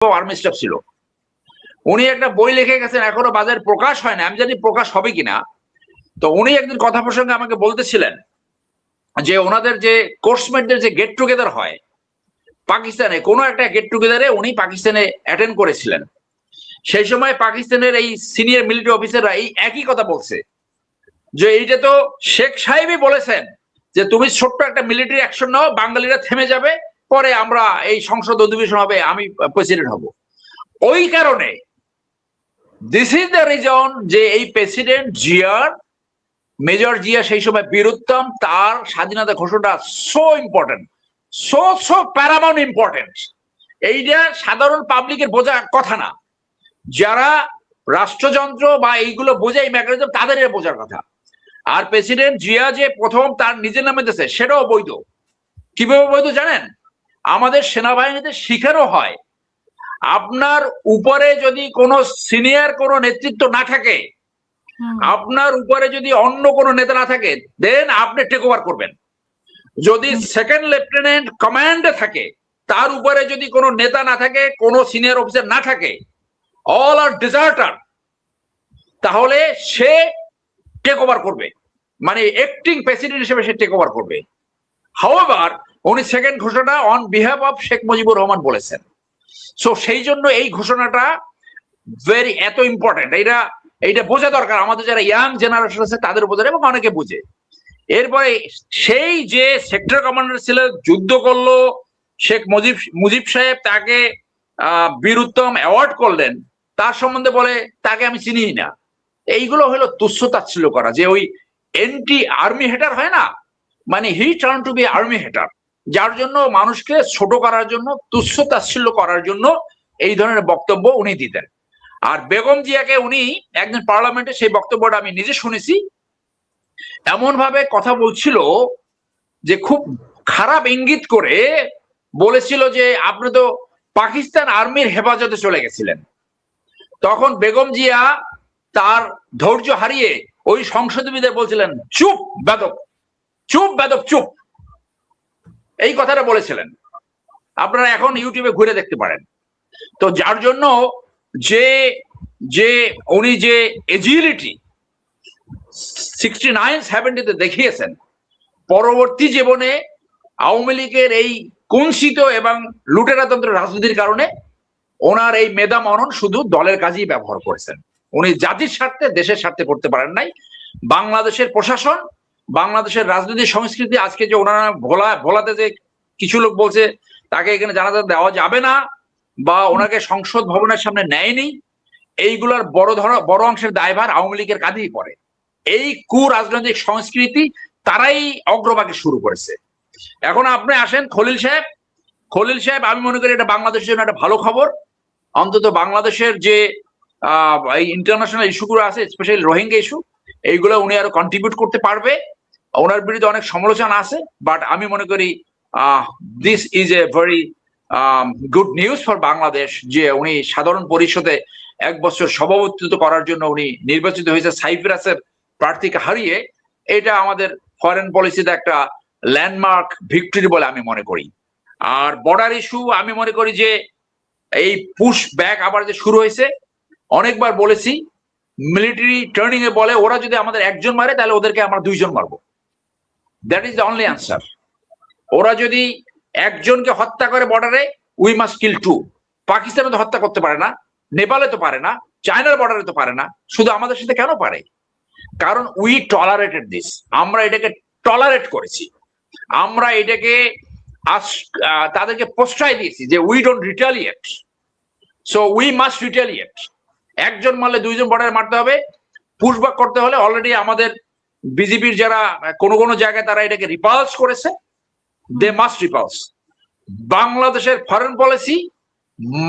Army staff ছিল। উনি একটা বই লিখে গেছেন, এখনো বাজারে প্রকাশ হয় না, আমি জানি প্রকাশ হবে কিনা। তো উনি একদিন কথা প্রসঙ্গে আমাকে বলতেছিলেন যে ওনাদের যে কোর্সমেটদের যে গেট টুগেদার হয় পাকিস্তানে, কোনো একটা গেট টুগেদারে উনি পাকিস্তানে অ্যাটেন্ড করেছিলেন। সেই সময় পাকিস্তানের এই সিনিয়র মিলিটারি অফিসাররা এই একই কথা বলছে যে এইটা তো শেখ সাহেবই বলেছেন যে তুমি ছোট্ট একটা মিলিটারি অ্যাকশন নাও, বাঙালিরা থেমে যাবে, পরে আমরা এই সংসদ অধিবেশন হবে, আমি প্রেসিডেন্ট হব। ওই কারণে দিস ইজ দ্য রিজন যে এই প্রেসিডেন্ট জিয়ার, মেজর জিয়া সেই সময় বীরুত্তম, তার স্বাধীনতা ঘোষণা so important, so Paramount important. এইটা সাধারণ পাবলিকের বোঝার কথা না, যারা রাষ্ট্রযন্ত্র বা এইগুলো বোঝে এই মেকানিজম, তাদের বোঝার কথা। আর প্রেসিডেন্ট জিয়া যে প্রথম তার নিজের নামে দিয়েছে সেটাও বৈধ। কিভাবে বৈধ জানেন? আমাদের সেনাবাহিনীতে শিখানো হয় আপনার উপরে যদি কোনো সিনিয়র কোনো নেতৃত্ব না থাকে, আপনার উপরে যদি অন্য কোনো নেতা না থাকে, দেন আপনি টেক ওভার করবেন। যদি সেকেন্ড লেফটেন্যান্ট কমান্ডে থাকে, তার উপরে যদি কোনো নেতা না থাকে, কোনো সিনিয়র অফিসার না থাকে, অল আর ডিজার্টার, তাহলে সে টেক ওভার করবে, মানে অ্যাক্টিং প্রেসিডেন্ট হিসেবে সে টেক ওভার করবে। হাউএভার উনি সেকেন্ড ঘোষণা on behalf of Sheikh Mujibur Rahman বলেছেন। সো সেই জন্য এই ঘোষণাটা ভেরি এত ইম্পর্টেন্ট, এইটা বোঝা দরকার আমাদের যারা ইয়াং জেনারেশন আছে তাদের বোঝার, এবং অনেকে বুঝে। এরপরে সেই যে সেক্টর কমান্ডার ছিল, যুদ্ধ করলো, শেখ মুজিব সাহেব তাকে বীরুত্তম অ্যাওয়ার্ড করলেন, তার সম্বন্ধে বলে তাকে আমি চিনি না। এইগুলো হলো তুচ্ছ তাচ্ছিল্য করা, যে ওই এন্টি আর্মি হেটার হয় না, মানে he turn to be army hater, যার জন্য মানুষকে ছোট করার জন্য, তুচ্ছ তাচ্ছিল্য করার জন্য এই ধরনের বক্তব্য উনি দিতেন। আর বেগম জিয়াকে উনি একদিন পার্লামেন্টে সেই বক্তব্যটা আমি নিজে শুনেছি, এমন ভাবে কথা বলছিল যে খুব খারাপ ইঙ্গিত করে বলেছিল যে আপনি তো পাকিস্তান আর্মির হেফাজতে চলে গেছিলেন। তখন বেগম জিয়া তার ধৈর্য হারিয়ে ওই সংসদবিদের বলছিলেন, চুপ বেদব, চুপ বেদব, চুপ, এই কথাটা বলেছিলেন। আপনারা এখন ইউটিউবে ঘুরে দেখতে পারেন। তো যার জন্য যে যে উনি যে এজিলিটি 69-70-তে দেখিয়েছেন, পরবর্তী জীবনে আওয়ামী লীগের এই কুৎসিত এবং লুটেরাতন্ত্র রাজনীতির কারণে ওনার এই মেধা মনন শুধু দলের কাজেই ব্যবহার করেছেন। উনি জাতির স্বার্থে, দেশের স্বার্থে করতে পারেন নাই। বাংলাদেশের প্রশাসন, বাংলাদেশের রাজনীতি সংস্কৃতি, আজকে যে ওনারা ভোলাতে যে কিছু লোক বলছে তাকে এখানে জানাজা দেওয়া যাবে না বা ওনাকে সংসদ ভবনের সামনে নেয়নি, এইগুলোর বড় অংশের দায়ভার আওয়ামী লীগের কাঁধেই পড়ে। এই রাজনৈতিক সংস্কৃতি তারাই অগ্রভাগে শুরু করেছে। এখন আপনি আসেন খলিল সাহেব, আমি মনে করি এটা বাংলাদেশের জন্য একটা ভালো খবর। অন্তত বাংলাদেশের যে এই ইন্টারন্যাশনাল ইস্যুগুলো আছে, স্পেশালি রোহিঙ্গা ইস্যু, এইগুলো উনি আরো কন্ট্রিবিউট করতে পারবে। ওনার বিরুদ্ধে অনেক সমালোচনা আছে, বাট আমি মনে করি this is a very good news for Bangladesh, যে উনি সাধারণ পরিষদে 1 বছর সভাপতিত্ব করার জন্য উনি নির্বাচিত হয়েছে সাইপ্রাসের প্রার্থীকে হারিয়ে। এটা আমাদের ফরেন পলিসিতে একটা ল্যান্ডমার্ক ভিক্টরি বলে আমি মনে করি। আর বর্ডার ইস্যু, আমি মনে করি যে এই পুশ ব্যাক আবার যে শুরু হয়েছে, অনেকবার বলেছি, মিলিটারি টার্নিং এ বলে ওরা যদি আমাদের একজন মারে তাহলে ওদেরকে আমরা 2 জন মারবো, that is the only answer. ওরা যদি একজনকে হত্যা করে বর্ডারে, উই মাস্ট কিল 2। পাকিস্তানে তো হত্যা করতে পারে না, নেপালে তো পারে না, চায়নার বর্ডারে তো পারে না, শুধু আমাদের সাথে কেন পারে? কারণ উই টলারেটেড দিস, আমরা এটাকে টলারেট করেছি, আমরা এটাকে তাদেরকে প্রশ্রয় দিয়েছি যে we don't retaliate, so we must retaliate. একজন মারলে 2 জন বর্ডারে মারতে হবে। পুশব্যাক করতে হলে অলরেডি আমাদের বিজেপির যারা কোনো জায়গায় তারা এটাকে রিপালস করেছে, দে মাস্ট রিপালস। বাংলাদেশের foreign policy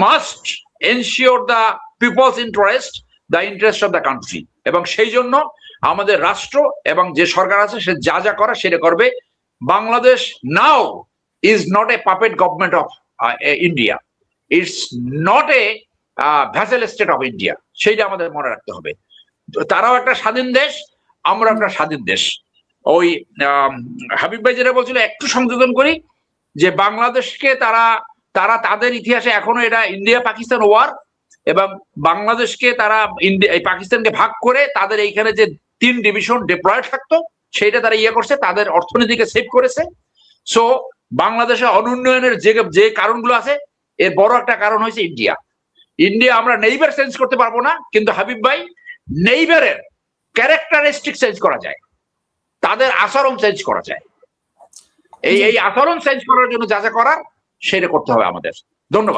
must ensure the people's interest, the interest of the country, এবং সেই জন্য আমাদের রাষ্ট্র এবং যে সরকার আছে সে যা করা সেটা করবে। Bangladesh now is not a puppet government of India, it's not a vessel state of India, সেইটা আমাদের মনে রাখতে হবে। তারাও একটা স্বাধীন দেশ, আমরা একটা স্বাধীন দেশ। ওই হাবিব ভাই যেটা বলছিল একটু সংযোজন করি, যে বাংলাদেশকে তারা তারা তাদের ইতিহাসে এখনো এটা ইন্ডিয়া পাকিস্তান ওয়ার, এবং বাংলাদেশকে তারা পাকিস্তানকে ভাগ করে তাদের এইখানে যে 3 ডিভিশন ডিপ্লয়েড থাকতো সেইটা তারা ইয়ে করছে, তাদের অর্থনীতিকে সেভ করেছে। সো বাংলাদেশের অনুন্নয়নের যে কারণগুলো আছে এর বড় একটা কারণ হয়েছে ইন্ডিয়া। আমরা নেইবার চেঞ্জ করতে পারবো না, কিন্তু হাবিব ভাই নেইবারের ক্যারেক্টারিস্টিক চেঞ্জ করা যায়, তাদের আচরণ চেঞ্জ করা যায়। এই আচরণ চেঞ্জ করার জন্য যা যা করার সেটা করতে হবে আমাদের। ধন্যবাদ।